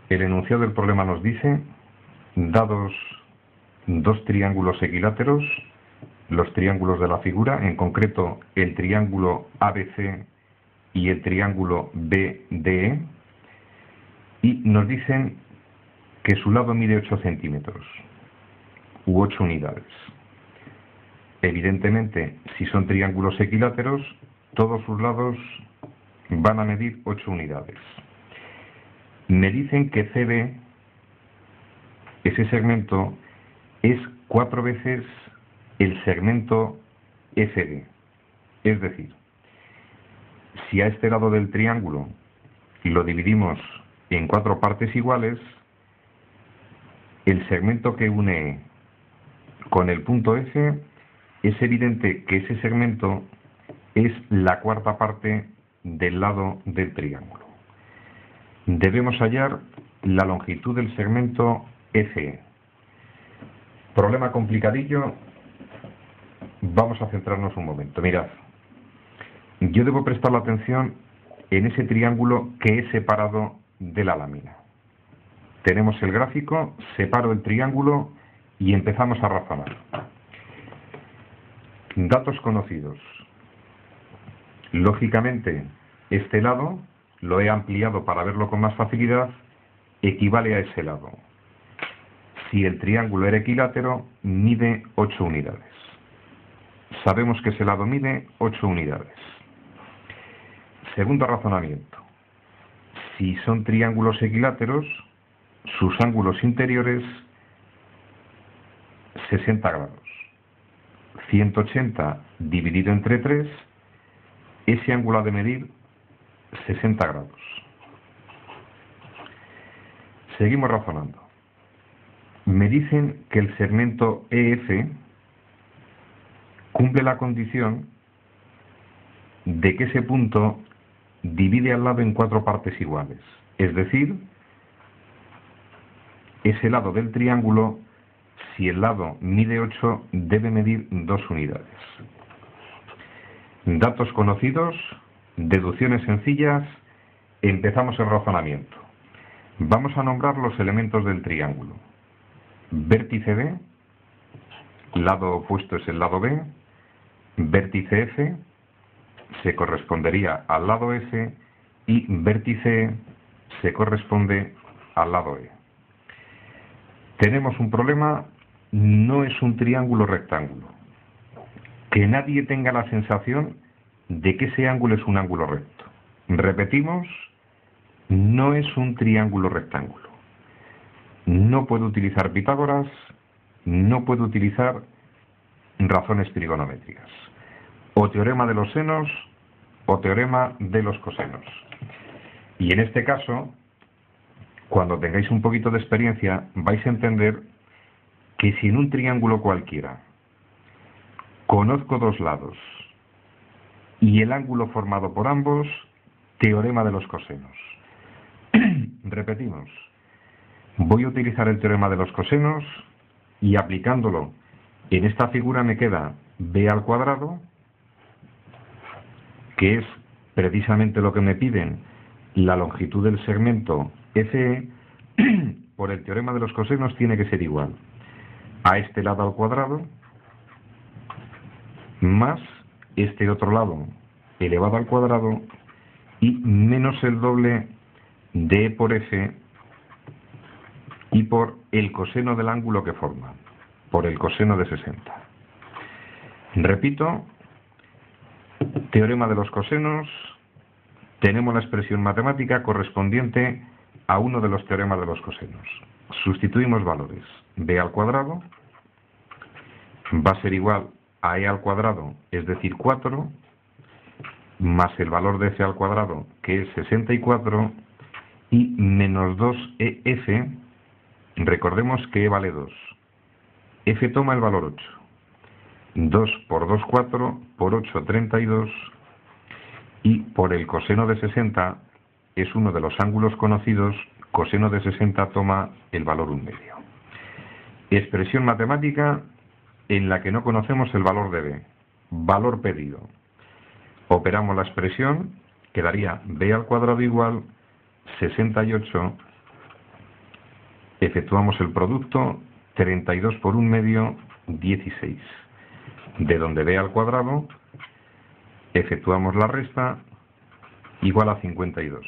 El enunciado del problema nos dice, dados dos triángulos equiláteros, los triángulos de la figura, en concreto el triángulo ABC y el triángulo BDE, y nos dicen que su lado mide 8 centímetros u 8 unidades. Evidentemente, si son triángulos equiláteros, todos sus lados van a medir 8 unidades. Me dicen que CD, ese segmento, es 4 veces el segmento FD. Es decir, si a este lado del triángulo lo dividimos en 4 partes iguales, el segmento que une E con el punto F, es evidente que ese segmento es la cuarta parte del lado del triángulo. Debemos hallar la longitud del segmento FE. Problema complicadillo. Vamos a centrarnos un momento. Mirad, yo debo prestar la atención en ese triángulo que he separado de la lámina. Tenemos el gráfico, separo el triángulo y empezamos a razonar. Datos conocidos. Lógicamente, este lado, lo he ampliado para verlo con más facilidad, equivale a ese lado. Si el triángulo era equilátero, mide 8 unidades. Sabemos que ese lado mide 8 unidades. Segundo razonamiento. Si son triángulos equiláteros, sus ángulos interiores 60 grados. 180 dividido entre 3, ese ángulo ha de medir 60 grados. Seguimos razonando. Me dicen que el segmento EF cumple la condición de que ese punto divide al lado en 4 partes iguales. Es decir, ese lado del triángulo, si el lado mide 8, debe medir 2 unidades. Datos conocidos, deducciones sencillas, empezamos el razonamiento. Vamos a nombrar los elementos del triángulo. Vértice B, lado opuesto es el lado B, vértice F se correspondería al lado F y vértice E se corresponde al lado E. Tenemos un problema, no es un triángulo rectángulo. Que nadie tenga la sensación de que ese ángulo es un ángulo recto. Repetimos, no es un triángulo rectángulo. No puedo utilizar Pitágoras, no puedo utilizar razones trigonométricas. O teorema de los senos o teorema de los cosenos. Y en este caso, cuando tengáis un poquito de experiencia, vais a entender que si en un triángulo cualquiera conozco dos lados y el ángulo formado por ambos, teorema de los cosenos. Repetimos, voy a utilizar el teorema de los cosenos y aplicándolo en esta figura me queda b al cuadrado, que es precisamente lo que me piden, la longitud del segmento FE, por el teorema de los cosenos tiene que ser igual a este lado al cuadrado más este otro lado elevado al cuadrado y menos el doble de E por F y por el coseno del ángulo que forma, por el coseno de 60. Repito, teorema de los cosenos, tenemos la expresión matemática correspondiente a uno de los teoremas de los cosenos. Sustituimos valores. B al cuadrado va a ser igual a E al cuadrado, es decir, 4, más el valor de F al cuadrado, que es 64, y menos 2EF, recordemos que E vale 2. F toma el valor 8. 2 por 2, 4, por 8, 32, y por el coseno de 60, es uno de los ángulos conocidos, coseno de 60 toma el valor 1/2. Expresión matemática en la que no conocemos el valor de B. Valor pedido. Operamos la expresión, quedaría B al cuadrado igual 68 efectuamos el producto, 32 por 1 medio, 16. De donde b al cuadrado, efectuamos la resta, igual a 52.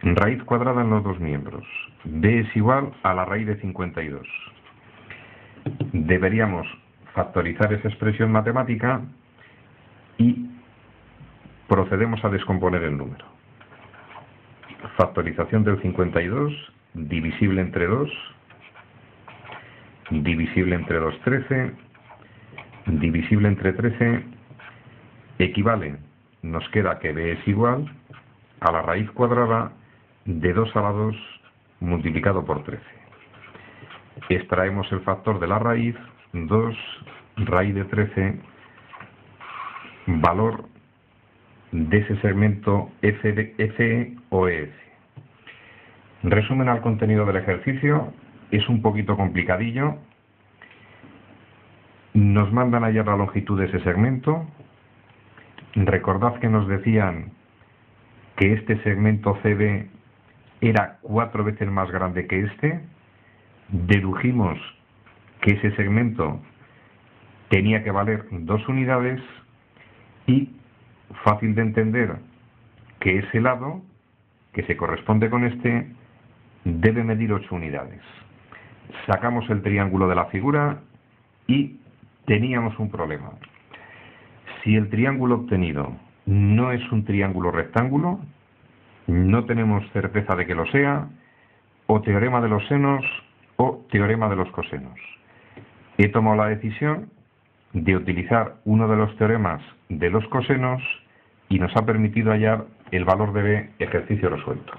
Raíz cuadrada en los dos miembros. b es igual a la raíz de 52. Deberíamos factorizar esa expresión matemática y procedemos a descomponer el número. Factorización del 52, divisible entre 2, divisible entre 2, 13, divisible entre 13, equivale, nos queda que b es igual a la raíz cuadrada de 2 a la 2 multiplicado por 13. Extraemos el factor de la raíz, 2 raíz de 13, valor de ese segmento FE o EF. Resumen al contenido del ejercicio, es un poquito complicadillo. Nos mandan a hallar la longitud de ese segmento. Recordad que nos decían que este segmento CB era 4 veces más grande que este. Dedujimos que ese segmento tenía que valer 2 unidades y fácil de entender que ese lado, que se corresponde con este, debe medir 8 unidades. Sacamos el triángulo de la figura y teníamos un problema. Si el triángulo obtenido no es un triángulo rectángulo, no tenemos certeza de que lo sea, o teorema de los senos o teorema de los cosenos. He tomado la decisión de utilizar uno de los teoremas de los cosenos y nos ha permitido hallar el valor de b, ejercicio resuelto.